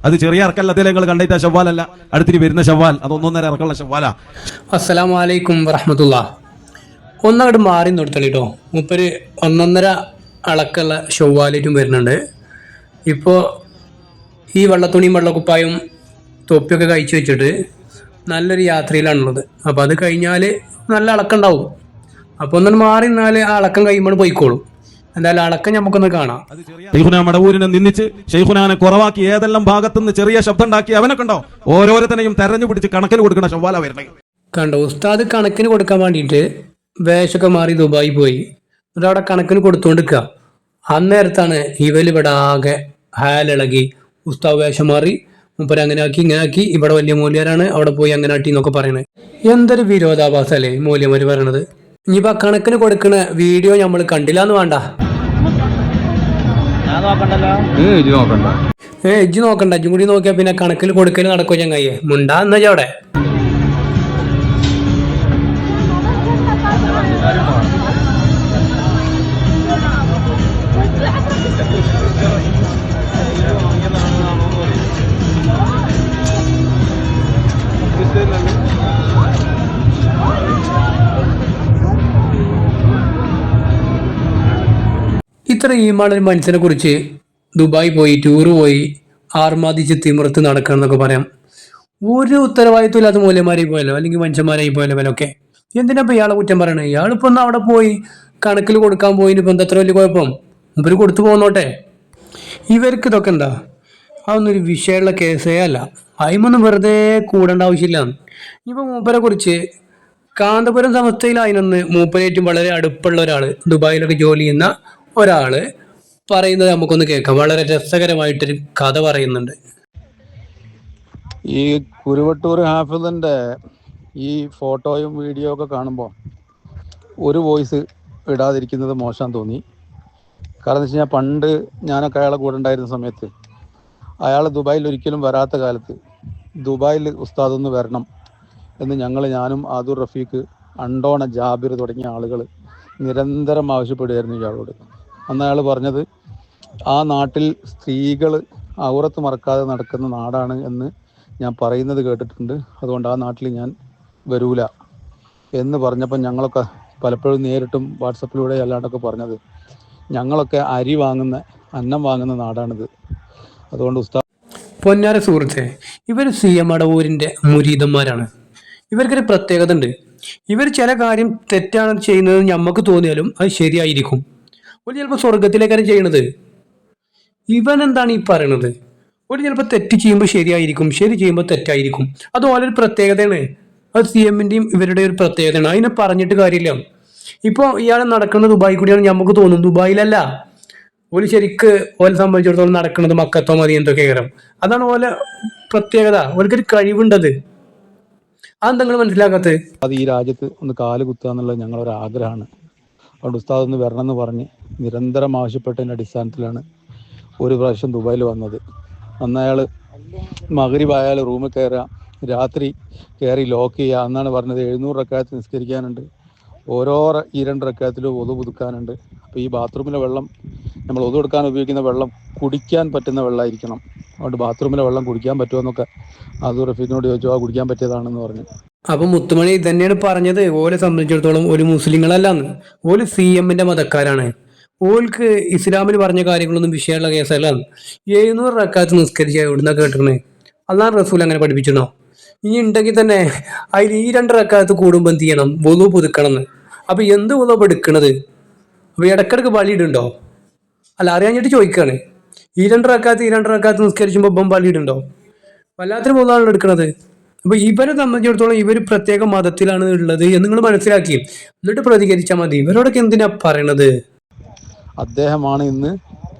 അത് ചെറിയ ഇറക്കല്ല, അതേ നിങ്ങൾ കണ്ടിട്ട ശവ്വാലല്ല, അടുത്തിട്ട് വരുന്ന ശവ്വാൽ, അത് 1.5 ഇറക്കുള്ള ശവ്വാലാ. അസ്സലാമു അലൈക്കും വറഹ്മത്തുള്ളാഹ്. ഒന്നങ്ങോട്ട് മാറി നിർത്തളിട്ടോ, മൂപ്പര് 1.5 അളക്കുള്ള ശവ്വാലേറ്റും വരുന്നുണ്ട്. ഇപ്പോൾ ഈ വെള്ളത്തുണിയും വെള്ളക്കുപ്പായും തൊപ്പിയൊക്കെ കഴിച്ചു വെച്ചിട്ട് നല്ലൊരു യാത്രയിലാണുള്ളത്. അപ്പോൾ അത് കഴിഞ്ഞാൽ നല്ല അളക്കുണ്ടാവും. അപ്പോൾ ഒന്നും മാറി നിന്നാൽ ആ അളക്കം കഴിയുമ്പോൾ പോയിക്കോളും. എന്തായാലും അളക്കം നമുക്കൊന്ന് കാണാം. ശൈഖുനാ മടവൂരിനെ നിന്ദിച്ച് ശൈഖുനാനെ കുറവാക്കി ഏതെല്ലാം ഭാഗത്തുനിന്ന് ചെറിയ ശബ്ദം ഉണ്ടാക്കി അവനൊക്കെ ഉണ്ടോ ഓരോരുത്തനെയും തെരഞ്ഞു പിടിച്ച് കണക്കിന് കൊടുക്കുന്ന ശവ്വാല വരണേ. കണ്ടോ, ഉസ്താദ് കണക്കിന് കൊടുക്കാൻ വേണ്ടിയിട്ട് വേഷമൊക്കെ മാറി ദുബായി പോയി. എന്നിട്ട് അവിടെ കണക്കിന് കൊടുത്തുകൊണ്ടിരിക്കുക. അന്നേരത്താണ് ഇവിടെ ആകെ ഹാലിളകി. ഉസ്താദ് വേഷം മാറി, മുപ്പര് അങ്ങനെ ആക്കി ഇങ്ങനെ ആക്കി, ഇവിടെ വലിയ മൂല്യരാണ്, അവിടെ പോയി അങ്ങനെ ആട്ടി എന്നൊക്കെ പറയണത്. എന്തൊരു വിരോധാഭാസല്ലേ മൂല്യന്മാര് പറയണത്. ഇനിയിപ്പോൾ കണക്കിന് കൊടുക്കുന്ന വീഡിയോ നമ്മൾ കണ്ടില്ല എന്ന് വേണ്ട. ഇജ്ജ് നോക്കണ്ട, ഇജ്ജും കൂടി നോക്കിയാ പിന്നെ കണക്കിൽ കൊടുക്കൽ നടക്കും. ചങ്ങായിയെ മുണ്ടാ എന്നാ അവിടെ. ഇത്ര ഈമാളൊരു മനുഷ്യനെ കുറിച്ച് ദുബായ് പോയി ടൂറ് പോയി ആർമാദിച്ച് തിമിർത്ത് നടക്കണം എന്നൊക്കെ പറയാം. ഒരു ഉത്തരവാദിത്വം ഇല്ലാത്ത മൂല്യന്മാരായി പോയല്ലോ, അല്ലെങ്കിൽ മനുഷ്യന്മാരായി പോയല്ലോ ഇവരൊക്കെ. എന്തിനാ ഇപ്പൊ ഇയാളെ കുറ്റം പറയണേ? ഇയാളിപ്പോ ഒന്ന് അവിടെ പോയി കണക്കിൽ കൊടുക്കാൻ പോയി, ഇപ്പൊ എന്താ അത്ര വലിയ കുഴപ്പം? ഇവര് കൊടുത്തു പോന്നോട്ടെ. ഇവർക്ക് ഇതൊക്കെ എന്താ, അതൊന്നും ഒരു വിഷയമുള്ള കേസേ അല്ല. അതിമൊന്നും വെറുതെ കൂടേണ്ട ആവശ്യമില്ല. ഇപ്പൊ മൂപ്പരെ കുറിച്ച് കാന്തപുരം സംസ്ഥയിൽ അതിനൊന്ന് മൂപ്പരേറ്റും വളരെ അടുപ്പുള്ള ഒരാള്, ദുബായിലൊക്കെ ജോലി ചെയ്യുന്ന ഒരാള് പറയുന്നത് നമുക്കൊന്ന് കേൾക്കാം. വളരെ രസകരമായിട്ടൊരു കഥ പറയുന്നുണ്ട്. ഈ കുരുവട്ടൂർ ഹാഫിദിന്റെ ഈ ഫോട്ടോയും വീഡിയോ ഒക്കെ കാണുമ്പോൾ ഒരു വോയിസ് ഇടാതിരിക്കുന്നത് മോശം തോന്നി. കാരണം എന്ന് വെച്ച് കഴിഞ്ഞാൽ പണ്ട് ഞാനൊക്കെ അയാളെ കൂടെ ഉണ്ടായിരുന്ന സമയത്ത്, അയാൾ ദുബായിൽ ഒരിക്കലും വരാത്ത കാലത്ത് ദുബായിൽ ഉസ്താദ് ഒന്ന് വരണം എന്ന് ഞാനും ആദൂർ റഫീഖ്, അണ്ടോണ ജാബിർ തുടങ്ങിയ ആളുകൾ നിരന്തരം ആവശ്യപ്പെടുകയായിരുന്നു ഇയാളോട്. അന്ന് അയാൾ പറഞ്ഞത് ആ നാട്ടിൽ സ്ത്രീകൾ ഔറത്ത് മറക്കാതെ നടക്കുന്ന നാടാണ് എന്ന് ഞാൻ പറയുന്നത് കേട്ടിട്ടുണ്ട്, അതുകൊണ്ട് ആ നാട്ടിൽ ഞാൻ വരൂല എന്ന് പറഞ്ഞപ്പോൾ ഞങ്ങളൊക്കെ പലപ്പോഴും നേരിട്ടും വാട്സപ്പിലൂടെ അല്ലാണ്ടൊക്കെ പറഞ്ഞത്, ഞങ്ങളൊക്കെ അരി വാങ്ങുന്ന അന്നം വാങ്ങുന്ന നാടാണിത്, അതുകൊണ്ട് ഉസ്താദ്. പൊന്നാര സുഹൃത്തെ, ഇവർ CM അടവൂരിന്റെ മുരീദന്മാരാണ്. ഇവർക്കൊരു പ്രത്യേകത ഉണ്ട്. ഇവർ ചില കാര്യം തെറ്റാണ് ചെയ്യുന്നത് നമുക്ക് തോന്നിയാലും അത് ശരിയായിരിക്കും. ഒരു ചിലപ്പോൾ സ്വർഗത്തിലേക്കാണ് ചെയ്യണത്. ഇവൻ എന്താണ് ഈ പറയണത്? ഒരു ചിലപ്പോൾ തെറ്റ് ചെയ്യുമ്പോൾ ശരിയായിരിക്കും, ശരി ചെയ്യുമ്പോൾ തെറ്റായിരിക്കും. അത് വളരെ പ്രത്യേകതയാണ്. അത് CMന്റെയും ഇവരുടെ ഒരു പ്രത്യേകതയാണ്. അതിനെ പറഞ്ഞിട്ട് കാര്യമില്ല. ഇപ്പോൾ ഇയാൾ നടക്കുന്നത് ദുബായി കൂടിയാണ് നമുക്ക് തോന്നും, ദുബായിലല്ല. ഓല് ശരിക്ക് ഓലെ സംബന്ധിച്ചിടത്തോളം നടക്കുന്നത് മക്കത്തോ മദീനത്തോ കേരം. അതാണ് ഓലെ പ്രത്യേകത. ഓൽക്കൊരു കഴിവുണ്ടത്. അതെന്താ നിങ്ങൾ മനസ്സിലാക്കാത്തത്? അത് ഈ രാജ്യത്ത് ഒന്ന് കാല് കുത്തുക എന്നുള്ളത് ഞങ്ങളൊരു ആഗ്രഹമാണ്. അതുകൊണ്ട് ഉസ്താദ് ഒന്ന് വരണം എന്ന് പറഞ്ഞ് നിരന്തരം ആവശ്യപ്പെട്ടതിൻ്റെ അടിസ്ഥാനത്തിലാണ് ഒരു പ്രാവശ്യം ദുബായിൽ വന്നത്. അന്ന് അയാൾ മഗ്‌രിബ് ആയാൽ റൂമിൽ കയറുക, രാത്രി കയറി ലോക്ക് ചെയ്യുക എന്നാണ് പറഞ്ഞത്. 700 റക്അത്ത് നിസ്കരിക്കാനുണ്ട്, ഓരോ ഈ 2 റക്അത്തിലും ഒതു പുതുക്കാനുണ്ട്. അപ്പോൾ ഈ ബാത്റൂമിലെ വെള്ളം, നമ്മൾ ഒതു എടുക്കാൻ ഉപയോഗിക്കുന്ന വെള്ളം കുടിക്കാൻ പറ്റുന്ന വെള്ളമായിരിക്കണം. അതുകൊണ്ട് ബാത്റൂമിലെ വെള്ളം കുടിക്കാൻ പറ്റുമോ എന്നൊക്കെ ആദൂർ റഫീഖിനോട് ചോദിച്ചു. ആ കുടിക്കാൻ പറ്റിയതാണെന്ന് പറഞ്ഞു. അപ്പൊ മുത്തുമണി തന്നെയാണ് പറഞ്ഞത്, ഓലെ സംബന്ധിച്ചിടത്തോളം ഒരു മുസ്ലിങ്ങളല്ലാന്ന്. ഓല് CMന്റെ മതക്കാരാണ്. ഓൽക്ക് ഇസ്ലാമിൽ പറഞ്ഞ കാര്യങ്ങളൊന്നും വിഷയമുള്ള കേസല്ല. 700 റക്അത്ത് നിസ്കരിച്ച എവിടുന്ന കേട്ടിരുന്നേ? അള്ളാഹ് റസൂൽ അങ്ങനെ പഠിപ്പിച്ചിരുന്നോ? ഇനി ഉണ്ടെങ്കിൽ തന്നെ അതിൽ ഈ 2 റക്അത്ത് കൂടുമ്പോൾ എന്ത് ചെയ്യണം? വുളു പുതുക്കണം എന്ന്. അപ്പൊ എന്ത് വുളു എടുക്കണത്? അപ്പൊ ഇടക്കിടക്ക് ബലിയിടുണ്ടോ? അല്ല, അറിയാഞ്ഞിട്ട് ചോദിക്കാണ്. ഈ 2 റക്അത്ത് നിസ്കരിച്ചുമ്പോൾ ഇപ്പം ബലിയിടുണ്ടോ? വല്ലാത്തൊരു വുളുവാണല്ലോ എടുക്കണത്. അപ്പൊ ഇവരെ സംബന്ധിച്ചിടത്തോളം ഇവർ പ്രത്യേക മതത്തിലാണ് ഉള്ളത് എന്ന് നിങ്ങൾ മനസ്സിലാക്കി എന്നിട്ട് പ്രതികരിച്ചാൽ മതി. ഇവരോടൊക്കെ എന്തിനാ പറയണത്? അദ്ദേഹമാണ് ഇന്ന്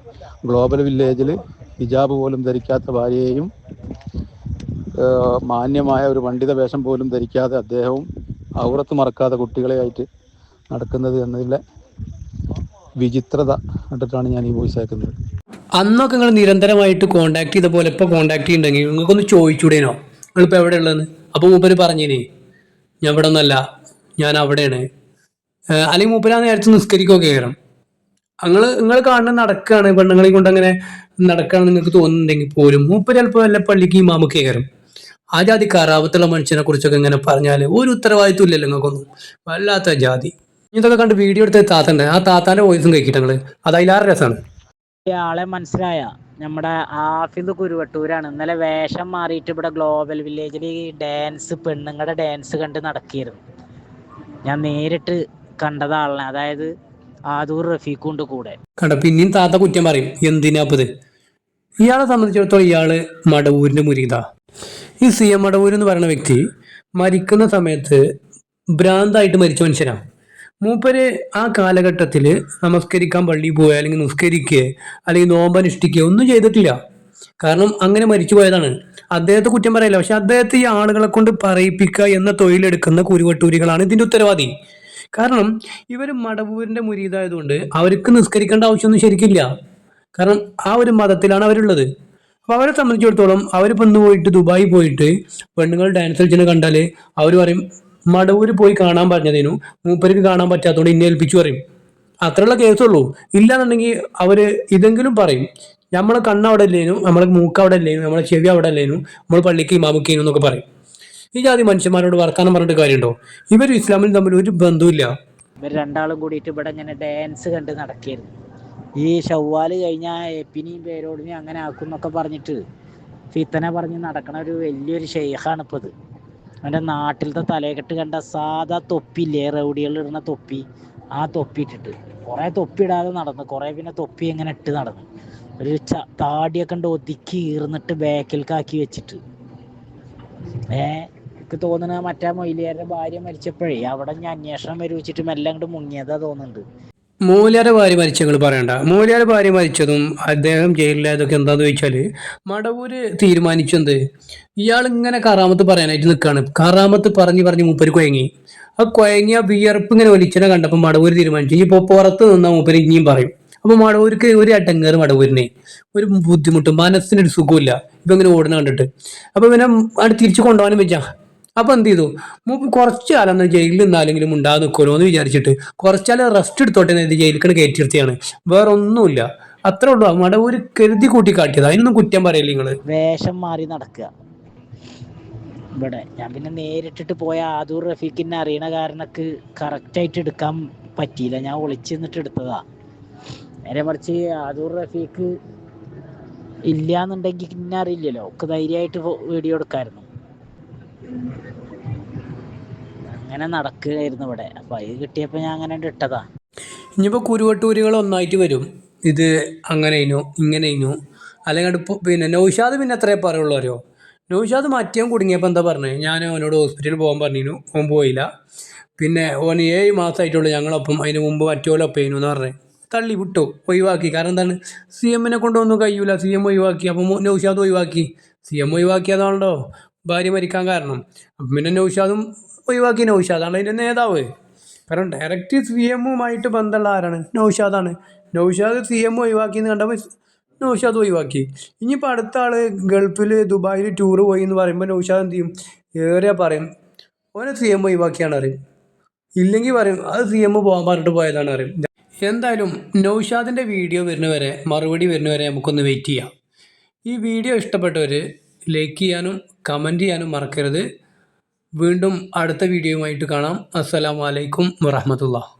ഗ്ലോബൽ വില്ലേജിൽ ഹിജാബ് പോലും ധരിക്കാത്ത ഭാര്യയെയും മാന്യമായ ഒരു പണ്ഡിത വേഷം പോലും ധരിക്കാതെ അദ്ദേഹവും ഔറത്ത് മറക്കാതെ കുട്ടികളെയായിട്ട് നടക്കുന്നത് എന്നതിലെ വിചിത്രത കണ്ടിട്ടാണ് ഞാൻ ഈ വോയിസ് അയക്കുന്നത്. അന്നൊക്കെ നിങ്ങൾ നിരന്തരമായിട്ട് കോണ്ടാക്ട് ചെയ്ത പോലെ ഇപ്പൊ കോണ്ടാക്ട് ചെയ്യുന്നുണ്ടെങ്കിൽ നിങ്ങൾക്കൊന്ന് ചോദിച്ചൂടേനോ നിങ്ങളിപ്പോ എവിടെ ഉള്ളതെന്ന്? അപ്പൊ മൂപ്പര് പറഞ്ഞേനെ ഞാൻ ഇവിടെ ഒന്നല്ല, ഞാൻ അവിടെയാണ്. അല്ലെങ്കിൽ മൂപ്പര് ആ നേരത്തെ നിസ്കരിക്കുകയൊക്കെ കയറും. നിങ്ങൾ കാണുന്ന നടക്കുകയാണ് പെണ്ണുങ്ങളെ കൊണ്ട് അങ്ങനെ നടക്കുകയാണെന്ന് നിങ്ങൾക്ക് തോന്നുന്നുണ്ടെങ്കിൽ പോലും മൂപ്പര് ചിലപ്പോൾ വല്ല പള്ളിക്ക് ഇമാമൊക്കെ കയറും. ആ ജാതി കറാവത്തുള്ള മനുഷ്യനെ കുറിച്ചൊക്കെ ഇങ്ങനെ പറഞ്ഞാൽ ഒരു ഉത്തരവാദിത്വം ഇല്ലല്ലോ നിങ്ങൾക്കൊന്നും. വല്ലാത്ത ജാതി. ഇതൊക്കെ കണ്ട് വീഡിയോ എടുത്ത താത്തണ്ട്, ആ താത്താന്റെ വോയിസും കേൾക്കിട്ട് നിങ്ങള്, അത് അതിലാറ് രസമാണ്. ആളെ മനസ്സിലായ നമ്മുടെ ആഫിദ് കുരുവട്ടൂരാണ്. ഇന്നലെ വേഷം മാറിയിട്ട് ഇവിടെ ഗ്ലോബൽ വില്ലേജിൽ ഡാൻസ്, പെണ്ണുങ്ങളുടെ ഡാൻസ് കണ്ട് നടക്കിയിരുന്നു. ഞാൻ നേരിട്ട് കണ്ടതാളെ, അതായത് ആദൂർ റഫീഖുണ്ട് കൂടെ. കണ്ട പിന്നെയും താത്ത കുറ്റം പറയും, എന്തിനാപ്പത്. ഇയാളെ സംബന്ധിച്ചിടത്തോളം ഇയാള് മടവൂരിന്റെ മുരീദാ. ഈ CM മടവൂർ എന്ന് പറയുന്ന വ്യക്തി മരിക്കുന്ന സമയത്ത് ഭ്രാന്തായിട്ട് മരിച്ച മനുഷ്യനാണ്. മൂപ്പര് ആ കാലഘട്ടത്തിൽ നമസ്കരിക്കാൻ പള്ളിയിൽ പോവുക, അല്ലെങ്കിൽ നിസ്കരിക്കുക, അല്ലെങ്കിൽ നോമ്പനുഷ്ഠിക്കുക ഒന്നും ചെയ്തിട്ടില്ല. കാരണം അങ്ങനെ മരിച്ചു പോയതാണ്. അദ്ദേഹത്തെ കുറ്റം പറയില്ല. പക്ഷെ അദ്ദേഹത്തെ ഈ ആളുകളെ കൊണ്ട് പറയിപ്പിക്കുക എന്ന തൊഴിലെടുക്കുന്ന കുരുവട്ടൂരികളാണ് ഇതിന്റെ ഉത്തരവാദി. കാരണം ഇവർ മടവൂരിന്റെ മുരീദായതുകൊണ്ട് അവർക്ക് നിസ്കരിക്കേണ്ട ആവശ്യമൊന്നും ശരിക്കില്ല. കാരണം ആ ഒരു മതത്തിലാണ് അവരുള്ളത്. അപ്പൊ അവരെ സംബന്ധിച്ചിടത്തോളം അവരിപ്പോ ഇന്ന് പോയിട്ട് ദുബായി പോയിട്ട് പെണ്ണുങ്ങൾ ഡാൻസ് കളിച്ചിട്ട് കണ്ടാല് അവർ പറയും മടവൂര് പോയി കാണാൻ പറഞ്ഞതിനു മൂപ്പർക്ക് കാണാൻ പറ്റാത്തതുകൊണ്ട് ഇന്നെ ഏൽപ്പിച്ചു പറയും. അത്രയുള്ള കേസുള്ളൂ. ഇല്ലാന്നുണ്ടെങ്കിൽ അവര് ഇതെങ്കിലും പറയും, നമ്മളെ കണ്ണ് അവിടെ ഇല്ലേനു, നമ്മളെ മൂക്ക് അവിടെ ഇല്ലേനു, നമ്മളെ ചെവി അവിടെ ഇല്ലേനു, നമ്മൾ പള്ളിക്ക് ഇമാമുക്കേനു എന്നൊക്കെ പറയും. ഈ ജാതി മനുഷ്യന്മാരോട് വർത്താനം പറഞ്ഞിട്ട് കാര്യമുണ്ടോ? ഇവരും ഇസ്ലാമിൽ തമ്മിൽ ഒരു ബന്ധമില്ല. ഇവർ രണ്ടാളും കൂടിയിട്ട് ഇവിടെ ഇങ്ങനെ ഡാൻസ് കണ്ട് നടക്കിയിരുന്നു. ഈ ഷവ്വാല് കഴിഞ്ഞാൽ എപ്പിനെയും പേരോടിനെയും അങ്ങനെ ആക്കും എന്നൊക്കെ പറഞ്ഞിട്ട് ഫിത്തനെ പറഞ്ഞ് നടക്കണ ഒരു വലിയൊരു ഷെയ്ഖാണ് ഇപ്പോൾ ഇത്. അവൻ്റെ നാട്ടിലത്തെ തലയെക്കെട്ട് കണ്ട സാധാ തൊപ്പിയില്ലേ, റൗഡികളിൽ ഇടുന്ന തൊപ്പി, ആ തൊപ്പി ഇട്ടിട്ട് കുറേ തൊപ്പി ഇടാതെ നടന്നു, കുറേ പിന്നെ തൊപ്പി എങ്ങനെ ഇട്ട് നടന്നു, ഒരു താടിയൊക്കെ ഉണ്ട് ഒതുക്കി ഈർന്നിട്ട് ബാക്കിൽക്കാക്കി വെച്ചിട്ട്. എനിക്ക് തോന്നുന്നത് മറ്റേ മൊയ്ലിയാരുടെ ഭാര്യ മരിച്ചപ്പോഴേ അവിടെ ഞാൻ അന്വേഷണം വരുവിച്ചിട്ട് മെല്ലെ അങ്ങോട്ട് മുങ്ങിയതാ തോന്നുന്നുണ്ട്. മൂല്യാരെ ഭാര്യ മരിച്ച നിങ്ങൾ പറയണ്ട. മൂല്യാരെ ഭാര്യ മരിച്ചതും അദ്ദേഹം ജയിലിലായതൊക്കെ എന്താന്ന് ചോദിച്ചാല് മടവൂര് തീരുമാനിച്ചെന്ത്, ഇയാൾ ഇങ്ങനെ കറാമത്ത് പറയാനായിട്ട് നിൽക്കാണ്. കറാമത്ത് പറഞ്ഞ് മൂപ്പര് കുഴങ്ങി. ആ കുഴങ്ങിയ വിയർപ്പ് ഇങ്ങനെ ഒലിച്ചനെ കണ്ടപ്പോൾ മടവൂര് തീരുമാനിച്ചു ഇനിയിപ്പോ പുറത്ത് നിന്ന മൂപ്പര് ഇനിയും പറയും. അപ്പൊ മടവൂർക്ക് ഒരു അടങ്ങേറ്, മടവൂരിനെ ഒരു ബുദ്ധിമുട്ടും മനസ്സിനൊരു സുഖമില്ല ഇപ്പൊ ഇങ്ങനെ ഓടുന്ന കണ്ടിട്ട്. അപ്പൊ പിന്നെ അവിടെ തിരിച്ചു കൊണ്ടുപോകാനും വെച്ചാ. അപ്പൊ എന്ത് ചെയ്തു, മൂപ്പ് കുറച്ചു കാലം ഒന്ന് ജയിലിൽ നിന്നാലെങ്കിലും ഉണ്ടാകുന്ന നിൽക്കുമല്ലോ എന്ന് വിചാരിച്ചിട്ട് കുറച്ചാലും റെസ്റ്റ് എടുത്തോട്ടെ എന്ന് ജയിലിക്കണ് കയറ്റിയിരുത്തിയാണ്. വേറെ ഒന്നുമില്ല, അത്രേ ഉള്ളൂ. മടവൂര് കരുതി കൂട്ടി കാട്ടിയത്, അതിനൊന്നും കുറ്റം പറയില്ല നിങ്ങള്. വേഷം മാറി നടക്കുക ഇവിടെ. ഞാൻ പിന്നെ നേരിട്ടിട്ട് പോയ ആദൂർ റഫീഖിനെ അറിയണ കാരണക്ക് കറക്റ്റായിട്ട് എടുക്കാൻ പറ്റിയില്ല, ഞാൻ ഒളിച്ചു നിന്നിട്ട് എടുത്തതാ. നേരെ മറിച്ച് ആദൂർ റഫീഖ് ഇല്ലാന്നുണ്ടെങ്കിൽ പിന്നെ അറിയില്ലല്ലോ, ഒക്കെ ധൈര്യമായിട്ട് വീഡിയോ എടുക്കായിരുന്നു. അങ്ങനെ നടക്കുകയായിരുന്നു ഇവിടെ. അപ്പൊ അത് കിട്ടിയപ്പോ ഞാൻ അങ്ങനെ ഇട്ടതാ. ഇനിയിപ്പോ കുരുവട്ടൂരുകൾ ഒന്നായിട്ട് വരും, ഇത് അങ്ങനെയിനു ഇങ്ങനെയിനു. അല്ലെങ്കിൽ പിന്നെ നൗഷാദ് പിന്നെ എത്രയേ പറയുള്ളൂ അറിയോ. നൗഷാദ് മറ്റേം കുടുങ്ങിയപ്പോൾ എന്താ പറഞ്ഞത്, ഞാൻ അവനോട് ഹോസ്പിറ്റലിൽ പോകാൻ പറഞ്ഞു, ഓൻ പോയില്ല. പിന്നെ ഓൻ 7 മാസമായിട്ടുള്ളൂ ഞങ്ങളൊപ്പം, അതിന് മുമ്പ് മറ്റോലൊപ്പം എന്ന് പറഞ്ഞത് തള്ളി വിട്ടു, ഒഴിവാക്കി. കാരണം എന്താണ്, CM കൊണ്ടൊന്നും കഴിയൂല, CM ഒഴിവാക്കി. അപ്പം നൗഷാദ് ഒഴിവാക്കി. CM ഒഴിവാക്കിയതാണല്ലോ ഭാര്യ മരിക്കാൻ കാരണം. അപ്പം പിന്നെ നൗഷാദും ഒഴിവാക്കി. നൗഷാദാണ് അതിൻ്റെ നേതാവ്. കാരണം ഡയറക്റ്റ് CM ബന്ധമുള്ള ആരാണ്, നൗഷാദാണ്. നൗഷാദ് CM ഒഴിവാക്കിയെന്ന് കണ്ടപ്പോൾ നൗഷാദ് ഒഴിവാക്കി. ഇനിയിപ്പോൾ അടുത്ത ആള് ഗൾഫിൽ ദുബായിൽ ടൂറ് പോയി എന്ന് പറയുമ്പോൾ നൗഷാദ് എന്ത് ചെയ്യും, ഏറിയ പറയും ഓനെ CM ഒഴിവാക്കിയാണ് അറിയും. ഇല്ലെങ്കിൽ പറയും അത് CM പോകാൻ പറഞ്ഞിട്ട് പോയതാണ് അറിയും. എന്തായാലും നൗഷാദിൻ്റെ വീഡിയോ വരുന്നവരെ, മറുപടി വരുന്നവരെ നമുക്കൊന്ന് വെയിറ്റ് ചെയ്യാം. ഈ വീഡിയോ ഇഷ്ടപ്പെട്ടവർ ലൈക്ക് ചെയ്യാനും കമൻറ്റ് ചെയ്യാനും മറക്കരുത്. വീണ്ടും അടുത്ത വീഡിയോയുമായിട്ട് കാണാം. അസ്സലാമു അലൈക്കും വറഹ്മത്തുള്ളാഹി.